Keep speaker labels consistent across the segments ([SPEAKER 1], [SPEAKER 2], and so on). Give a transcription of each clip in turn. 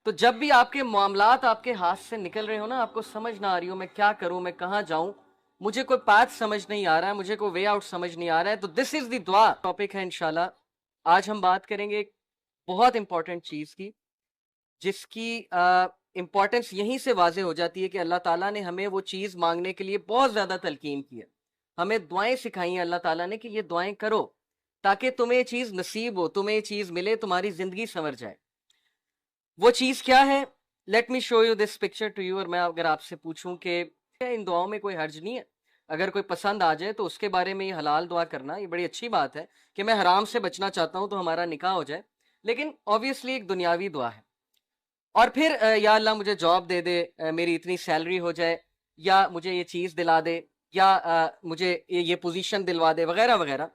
[SPEAKER 1] تو جب بھی آپ کے معاملات آپ کے ہاتھ سے نکل رہے ہو نا، آپ کو سمجھ نہ آ رہی ہو میں کیا کروں، میں کہاں جاؤں، مجھے کوئی پاتھ سمجھ نہیں آ رہا ہے، مجھے کوئی وے آؤٹ سمجھ نہیں آ رہا ہے، تو دس از دی دعا ٹاپک ہے انشاءاللہ۔ آج ہم بات کریں گے ایک بہت امپورٹنٹ چیز کی، جس کی امپورٹنس یہیں سے واضح ہو جاتی ہے کہ اللہ تعالیٰ نے ہمیں وہ چیز مانگنے کے لیے بہت زیادہ تلقین کی ہے، ہمیں دعائیں سکھائی ہیں اللہ تعالیٰ نے کہ یہ دعائیں کرو تاکہ تمہیں یہ چیز نصیب ہو، تمہیں یہ چیز ملے، تمہاری زندگی سنور جائے۔ وہ چیز کیا ہے؟ Let me show you this picture to you. اور میں اگر آپ سے پوچھوں کہ ان دعاؤں میں کوئی حرج نہیں ہے، اگر کوئی پسند آ جائے تو اس کے بارے میں یہ حلال دعا کرنا یہ بڑی اچھی بات ہے کہ میں حرام سے بچنا چاہتا ہوں تو ہمارا نکاح ہو جائے، لیکن آبویسلی ایک دنیاوی دعا ہے۔ اور پھر یا اللہ مجھے جاب دے دے، میری اتنی سیلری ہو جائے، یا مجھے یہ چیز دلا دے، یا مجھے یہ پوزیشن دلوا دے، وغیرہ وغیرہ۔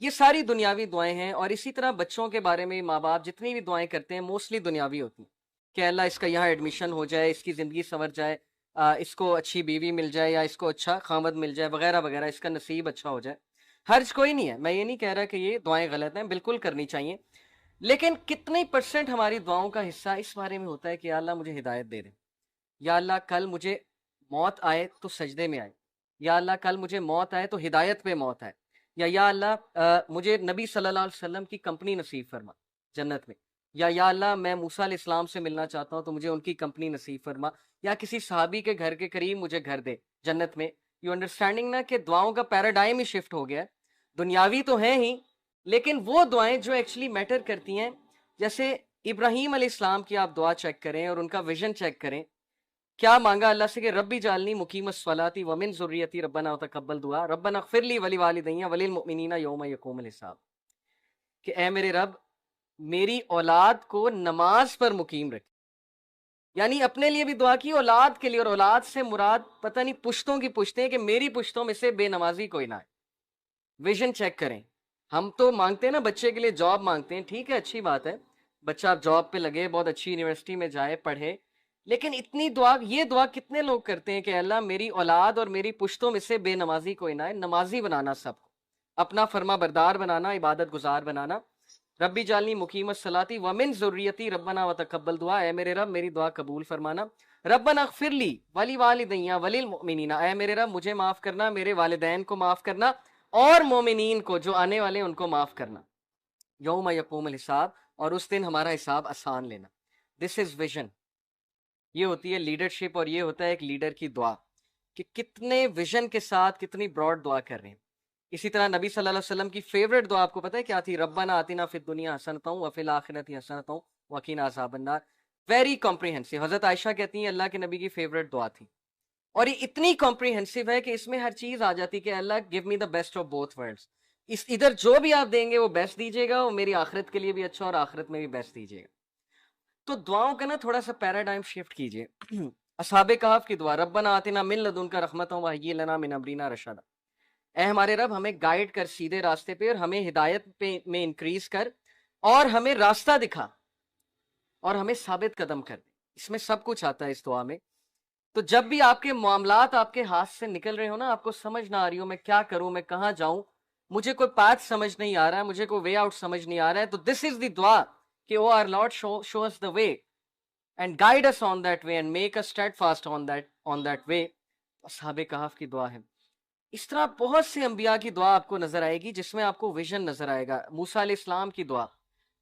[SPEAKER 1] یہ ساری دنیاوی دعائیں ہیں، اور اسی طرح بچوں کے بارے میں ماں باپ جتنی بھی دعائیں کرتے ہیں موسٹلی دنیاوی ہوتی ہیں کہ اللہ اس کا یہاں ایڈمیشن ہو جائے، اس کی زندگی سنور جائے، اس کو اچھی بیوی مل جائے، یا اس کو اچھا خامد مل جائے، وغیرہ وغیرہ، اس کا نصیب اچھا ہو جائے۔ حرج کوئی نہیں ہے، میں یہ نہیں کہہ رہا کہ یہ دعائیں غلط ہیں، بالکل کرنی چاہیے، لیکن کتنی پرسنٹ ہماری دعاؤں کا حصہ اس بارے میں ہوتا ہے کہ یا اللہ مجھے ہدایت دے دے، یا اللہ کل مجھے موت آئے تو سجدے میں آئے، یا اللہ کل مجھے موت آئے تو ہدایت پہ موت آئے، یا اللہ مجھے نبی صلی اللہ علیہ وسلم کی کمپنی نصیب فرما جنت میں، یا اللہ میں موسیٰ علیہ السلام سے ملنا چاہتا ہوں تو مجھے ان کی کمپنی نصیب فرما، یا کسی صحابی کے گھر کے قریب مجھے گھر دے جنت میں۔ یو انڈرسٹینڈنگ نا کہ دعاؤں کا پیراڈائم ہی شفٹ ہو گیا ہے، دنیاوی تو ہیں ہی، لیکن وہ دعائیں جو ایکچولی میٹر کرتی ہیں، جیسے ابراہیم علیہ السلام کی آپ دعا چیک کریں اور ان کا ویژن چیک کریں، کیا مانگا اللہ سے کہ ربی جعلنی مقیم الصلاۃ ومن ذریتی ربنا وتقبل دعا ربنا اغفر لی ولوالدی وللمؤمنین یوم یقوم الحساب، کہ اے میرے رب میری اولاد کو نماز پر مقیم رکھ، یعنی اپنے لیے بھی دعا کی، اولاد کے لیے، اور اولاد سے مراد پتہ نہیں پشتوں کی پشتیں، کہ میری پشتوں میں سے بے نمازی کوئی نہ ہے۔ ویژن چیک کریں۔ ہم تو مانگتے ہیں نا بچے کے لیے جاب مانگتے ہیں، ٹھیک ہے اچھی بات ہے، بچہ جاب پہ لگے، بہت اچھی یونیورسٹی میں جائے، پڑھے، لیکن اتنی دعا، یہ دعا کتنے لوگ کرتے ہیں کہ اللہ میری اولاد اور میری پشتوں میں سے بے نمازی کوئی نہ ہے، نمازی بنانا سب کو، اپنا فرما بردار بنانا، عبادت گزار بنانا۔ ربی جعلنی مقیم الصلاۃ ومن ذریتی ربنا وتقبل دعا، اے میرے رب میری دعا قبول فرمانا۔ ربنا اغفر لی ولوالدی وللمؤمنین، اے میرے رب مجھے معاف کرنا، میرے والدین کو معاف کرنا، اور مومنین کو جو آنے والے ان کو معاف کرنا، یوم یقوم الحساب، اور اس دن ہمارا حساب آسان لینا۔ دس از ویژن، یہ ہوتی ہے لیڈرشپ، اور یہ ہوتا ہے ایک لیڈر کی دعا کہ کتنے ویژن کے ساتھ کتنی براڈ دعا کر رہے ہیں۔ اسی طرح نبی صلی اللہ علیہ وسلم کی فیوریٹ دعا آپ کو پتہ ہے کیا تھی؟ ربنا آتنا فی الدنیا حسنۃ وفی الآخرۃ حسنۃ وقنا عذاب النار۔ ویری کمپریہنسو، حضرت عائشہ کہتی ہیں اللہ کے نبی کی فیوریٹ دعا تھی، اور یہ اتنی کمپریہنسو ہے کہ اس میں ہر چیز آ جاتی کہ Allah give me the best of both worlds, اس ادھر جو بھی آپ دیں گے وہ بیسٹ دیجیے گا، اور میری آخرت کے لیے بھی اچھا، اور آخرت میں بھی بیسٹ دیجیے گا۔ تو دعاؤں کا نا تھوڑا سا پیراڈائم شفٹ کیجیے۔ اصحاب کہف کی دعا، ربنا آتنا من لدنک رحمۃ وہیئ لنا من امرنا رشدا، اے ہمارے رب ہمیں گائیڈ کر سیدھے راستے پہ، اور ہمیں ہدایت پہ میں انکریز کر، اور ہمیں راستہ دکھا، اور ہمیں ثابت قدم کر دے۔ اس میں سب کچھ آتا ہے اس دعا میں۔ تو جب بھی آپ کے معاملات آپ کے ہاتھ سے نکل رہے ہو نا، آپ کو سمجھ نہ آ رہی ہو میں کیا کروں، میں کہاں جاؤں، مجھے کوئی پاتھ سمجھ نہیں آ رہا ہے، مجھے کوئی وے آؤٹ سمجھ نہیں آ رہا ہے، تو دس از دی دعا کہ O our Lord show us the way and guide us on that way and make us steadfast on that way. اصحاب کہف کی دعا ہے۔ اس طرح بہت سے انبیاء کی دعا آپ کو نظر آئے گی جس میں آپ کو ویژن نظر آئے گا۔ موسیٰ علیہ السلام کی دعا،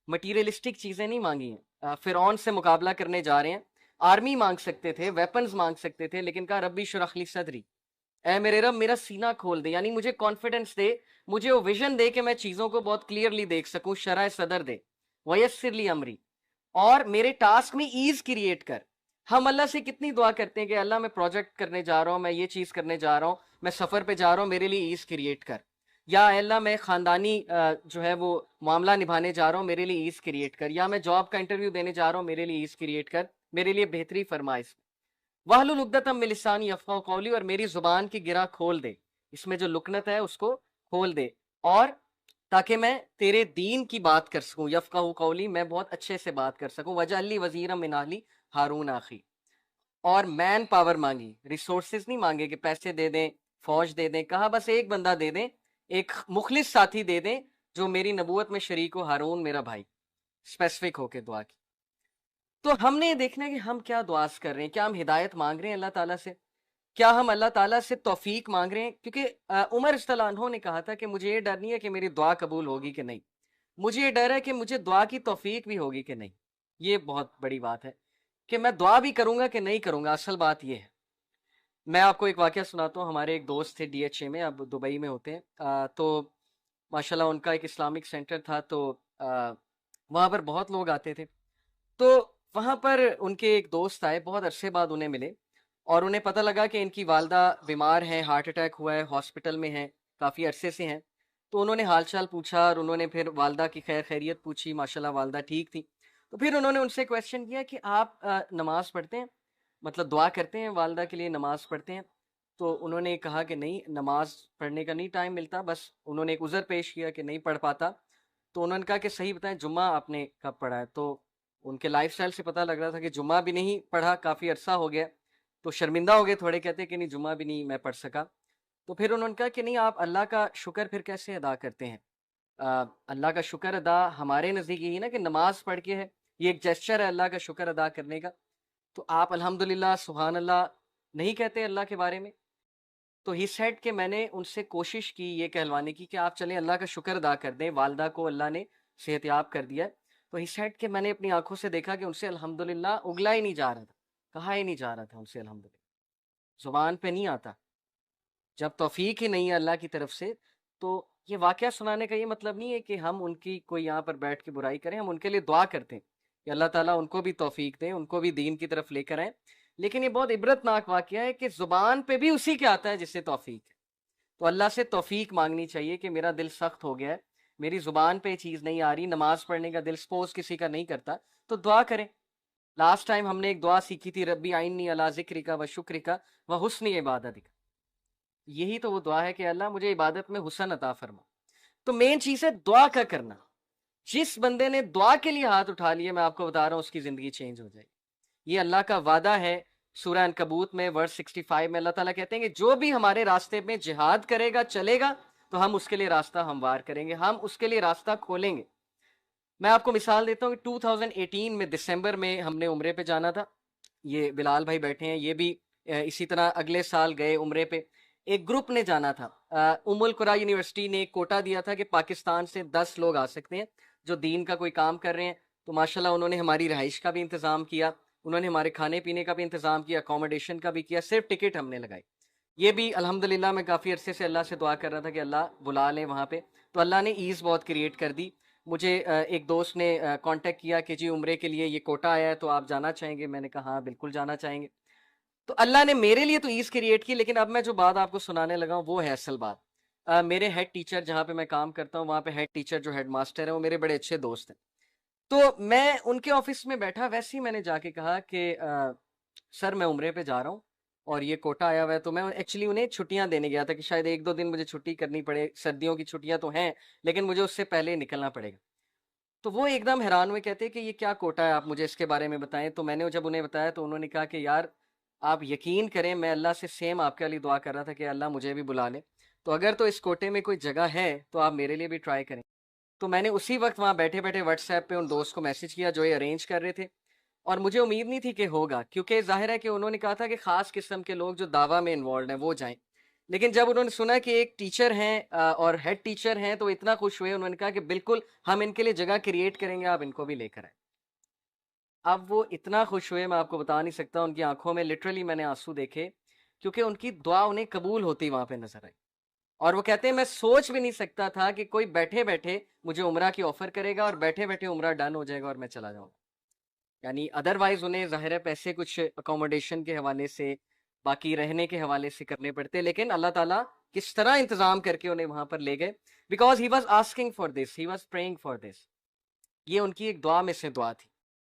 [SPEAKER 1] مٹیریلسٹک چیزیں نہیں مانگی ہیں، فرعون سے مقابلہ کرنے جا رہے ہیں، آرمی مانگ سکتے تھے، ویپنز مانگ سکتے تھے، لیکن کہا ربی اشرح لی صدری، اے میرے رب میرا سینہ کھول دے، یعنی مجھے کانفیڈنس دے، مجھے وہ ویژن دے کہ میں چیزوں کو بہت کلیئرلی دیکھ سکوں، شرح صدر دے، ویسر لی امری، اور میرے ٹاسک میں ایز کریٹ کر۔ ہم اللہ سے کتنی دعا کرتے ہیں کہ اللہ میں پروجیکٹ کرنے جا رہا ہوں، میں یہ چیز کرنے جا رہا ہوں، میں سفر پہ جا رہا ہوں، میرے لیے ایز کریٹ کر، یا اے اللہ میں خاندانی جو ہے وہ معاملہ نبھانے جا رہا ہوں، میرے لیے ایز کریٹ کر، یا میں جاب کا انٹرویو دینے جا رہا ہوں، میرے لیے ایز کریٹ کر، میرے لیے بہتری فرما اس میں۔ وَاحْلُلْ عُقْدَةً مِّن لِّسَانِي يَفْقَهُوا قَوْلِي، اور میری زبان کی گرہ کھول دے، اس میں جو لکنت ہے اس کو کھول دے، اور تاکہ میں تیرے دین کی بات کر سکوں، یفقہوا قولی، میں بہت اچھے سے بات کر سکوں، وَاجْعَل لِّی وَزِيرًا مِّنْ أَهْلِي ہارون اخی۔ اور مین پاور مانگی، ریسورسز نہیں مانگے کہ پیسے دے دیں، فوج دے دیں، کہا بس ایک بندہ دے دیں، ایک مخلص ساتھی دے دیں جو میری نبوت میں شریک ہو، ہارون میرا بھائی، اسپیسیفک ہو کے دعا کی۔ تو ہم نے یہ دیکھنا ہے کہ ہم کیا دعاز کر رہے ہیں. کیا ہم ہدایت مانگ رہے ہیں اللہ تعالیٰ سے؟ کیا ہم اللہ تعالیٰ سے توفیق مانگ رہے ہیں؟ کیونکہ عمر رضی اللہ عنہ نے کہا تھا کہ مجھے یہ ڈر نہیں ہے کہ میری دعا قبول ہوگی کہ نہیں، مجھے یہ ڈر ہے کہ مجھے دعا کی توفیق بھی ہوگی کہ نہیں. یہ بہت بڑی بات ہے کہ میں دعا بھی کروں گا کہ نہیں کروں گا. اصل بات یہ ہے. میں آپ کو ایک واقعہ سناتا ہوں. ہمارے ایک دوست تھے ڈی ایچ اے میں، اب دبئی میں ہوتے ہیں. تو ماشاءاللہ ان کا ایک اسلامک سینٹر تھا، تو وہاں پر بہت لوگ آتے تھے. تو وہاں پر ان کے ایک دوست آئے، بہت عرصے بعد انہیں ملے، اور انہیں پتہ لگا کہ ان کی والدہ بیمار ہیں، ہارٹ اٹیک ہوا ہے، ہاسپٹل میں ہیں، کافی عرصے سے ہیں. تو انہوں نے حال چال پوچھا اور انہوں نے پھر والدہ کی خیر خیریت پوچھی. ماشاءاللہ والدہ ٹھیک تھی. تو پھر انہوں نے ان سے کویشچن کیا کہ آپ نماز پڑھتے ہیں، مطلب دعا کرتے ہیں والدہ کے لیے، نماز پڑھتے ہیں؟ تو انہوں نے کہا کہ نہیں، نماز پڑھنے کا نہیں ٹائم ملتا. بس انہوں نے ایک عذر پیش کیا کہ نہیں پڑھ پاتا. تو انہوں نے کہا کہ صحیح بتائیں، جمعہ آپ نے کب پڑھا ہے؟ تو ان کے لائف سٹائل سے پتہ لگ رہا تھا کہ جمعہ بھی نہیں پڑھا، کافی عرصہ ہو گیا. تو شرمندہ ہو گئے تھوڑے، کہتے کہ نہیں جمعہ بھی نہیں میں پڑھ سکا. تو پھر انہوں نے کہا کہ نہیں، آپ اللہ کا شکر پھر کیسے ادا کرتے ہیں؟ اللہ کا شکر ادا ہمارے نزدیک یہی نا کہ نماز پڑھ کے ہے، یہ ایک جیسچر ہے اللہ کا شکر ادا کرنے کا. تو آپ الحمدللہ سبحان اللہ نہیں کہتے اللہ کے بارے میں؟ تو ہی سیڈ کہ میں نے ان سے کوشش کی یہ کہلوانے کی کہ آپ چلیں اللہ کا شکر ادا کر دیں، والدہ کو اللہ نے صحت یاب کر دیا ہے. تو ہی سیڈ کہ میں نے اپنی آنکھوں سے دیکھا کہ ان سے الحمدللہ اگلا ہی نہیں جا رہا تھا، کہا ہی نہیں جا رہا تھا ان سے الحمدللہ، زبان پہ نہیں آتا. جب توفیق ہی نہیں ہے اللہ کی طرف سے، تو یہ واقعہ سنانے کا یہ مطلب نہیں ہے کہ ہم ان کی کوئی یہاں پر بیٹھ کے برائی کریں. ہم ان کے لیے دعا کرتے ہیں کہ اللہ تعالیٰ ان کو بھی توفیق دیں، ان کو بھی دین کی طرف لے کر آئیں. لیکن یہ بہت عبرت ناک واقعہ ہے کہ زبان پہ بھی اسی کے آتا ہے جس سے توفیق ہے. تو اللہ سے توفیق مانگنی چاہیے کہ میرا دل سخت ہو گیا ہے، میری زبان پہ یہ چیز نہیں آ رہی، نماز پڑھنے کا دل سپوز کسی کا نہیں کرتا، تو دعا کریں. لاسٹ ٹائم ہم نے ایک دعا سیکھی تھی، ربی آئینی علی ذکرک و شکرک و حسن عبادتک. یہی تو وہ دعا ہے کہ اللہ مجھے عبادت میں حسن عطا فرما. تو مین چیز ہے دعا کا کرنا. جس بندے نے دعا کے لیے ہاتھ اٹھا لیے، میں آپ کو بتا رہا ہوں اس کی زندگی چینج ہو جائے گی. یہ اللہ کا وعدہ ہے. سورہ عنکبوت میں ورس 65 میں اللہ تعالیٰ کہتے ہیں کہ جو بھی ہمارے راستے میں جہاد کرے گا، چلے گا، تو ہم اس کے لیے راستہ ہموار کریں گے، ہم اس کے لیے راستہ کھولیں گے. میں آپ کو مثال دیتا ہوں کہ 2018 میں دسمبر میں ہم نے عمرے پہ جانا تھا. یہ بلال بھائی بیٹھے ہیں، یہ بھی اسی طرح اگلے سال گئے عمرے پہ. ایک گروپ نے جانا تھا. ام القرا یونیورسٹی نے ایک کوٹا دیا تھا کہ پاکستان سے 10 لوگ آ سکتے ہیں جو دین کا کوئی کام کر رہے ہیں. تو ماشاءاللہ انہوں نے ہماری رہائش کا بھی انتظام کیا، انہوں نے ہمارے کھانے پینے کا بھی انتظام کیا، اکوموڈیشن کا بھی کیا، صرف ٹکٹ ہم نے لگائی. یہ بھی الحمدللہ میں کافی عرصے سے اللہ سے دعا کر رہا تھا کہ اللہ بلا لیں وہاں پہ. تو اللہ نے ایز بہت کریٹ کر دی. مجھے ایک دوست نے کانٹیکٹ کیا کہ جی عمرے کے لیے یہ کوٹا آیا ہے تو آپ جانا چاہیں گے؟ میں نے کہا ہاں بالکل جانا چاہیں گے. تو اللہ نے میرے لیے تو ایز کریٹ کی، لیکن اب میں جو بات آپ کو سنانے لگا ہوں وہ ہے اصل بات. میرے ہیڈ ٹیچر جہاں پہ میں کام کرتا ہوں، وہاں پہ ہیڈ ٹیچر جو ہیڈ ماسٹر ہے وہ میرے بڑے اچھے دوست ہیں. تو میں ان کے آفس میں بیٹھا، ویسے ہی میں نے جا کے کہا کہ سر میں عمرے پہ جا رہا ہوں اور یہ کوٹا آیا ہوا ہے. تو میں ایکچولی انہیں چھٹیاں دینے گیا تھا کہ شاید 1-2 دن مجھے چھٹی کرنی پڑے، سردیوں کی چھٹیاں تو ہیں لیکن مجھے اس سے پہلے نکلنا پڑے گا. تو وہ ایک دم حیران ہوئے، کہتے کہ یہ کیا کوٹا ہے، آپ مجھے اس کے بارے میں بتائیں. تو میں نے جب انہیں بتایا تو انہوں نے کہا کہ یار آپ یقین کریں، میں اللہ سے سیم آپ کے لیے دعا کر رہا تھا کہ اللہ مجھے بھی بلا لے. تو اگر تو اس کوٹے میں کوئی جگہ ہے تو آپ میرے لیے بھی ٹرائی کریں. تو میں نے اسی وقت وہاں بیٹھے بیٹھے واٹس ایپ پہ ان دوست کو میسج کیا جو یہ ارینج کر رہے تھے. اور مجھے امید نہیں تھی کہ ہوگا، کیونکہ ظاہر ہے کہ انہوں نے کہا تھا کہ خاص قسم کے لوگ جو دعویٰ میں انوالوڈ ہیں وہ جائیں. لیکن جب انہوں نے سنا کہ ایک ٹیچر ہیں اور ہیڈ ٹیچر ہیں تو اتنا خوش ہوئے، انہوں نے کہا کہ بالکل ہم ان کے لیے جگہ کریٹ کریں گے، آپ ان کو بھی لے کر آئیں. اب وہ اتنا خوش ہوئے میں آپ کو بتا نہیں سکتا. ان کی آنکھوں میں لٹرلی میں نے آنسو دیکھے، کیونکہ ان کی دعا انہیں قبول ہوتی وہاں پہ نظر آئی. اور وہ کہتے ہیں میں سوچ بھی نہیں سکتا تھا کہ کوئی بیٹھے بیٹھے مجھے عمرہ کی آفر کرے گا اور بیٹھے بیٹھے عمرہ ڈن ہو جائے گا اور میں چلا جاؤں گا. یعنی ادروائز انہیں ظاہر ہے پیسے کچھ اکوموڈیشن کے حوالے سے، باقی رہنے کے حوالے سے کرنے پڑتے، لیکن اللہ تعالیٰ کس طرح انتظام کر کے انہیں وہاں پر لے گئے. Because he was asking for this, he was praying for this. یہ ان کی ایک دعا میں سے دعا تھی.